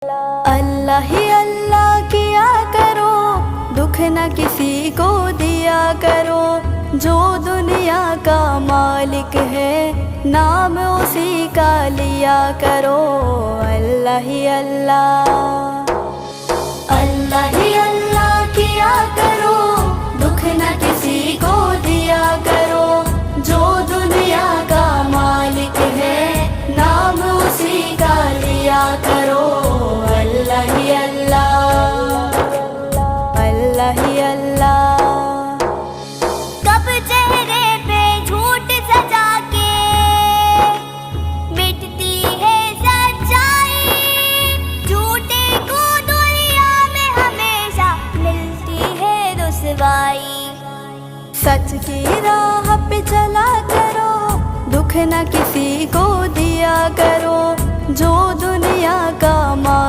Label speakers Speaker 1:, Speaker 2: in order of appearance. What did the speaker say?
Speaker 1: اللہ ہی اللہ کیا کرو، دکھ نہ کسی کو دیا کرو، جو دنیا کا مالک ہے نام اسی کا لیا کرو۔ اللہ ہی اللہ، اللہ ہی اللہ کیا کرو، دکھ نہ کسی کو دیا کرو، جو دنیا کا مالک ہے نام اسی کا لیا کرو۔ اللہ ہی اللہ، اللہ ہی اللہ۔
Speaker 2: کب چہرے پہ جھوٹ سجا کے مٹتی ہے سچائی، جھوٹے کو دنیا میں ہمیشہ ملتی ہے رسوائی۔
Speaker 1: سچ کی راہ پہ چلا کرو، دکھ نہ کسی کو دیا کرو، جو دنیا کا مالک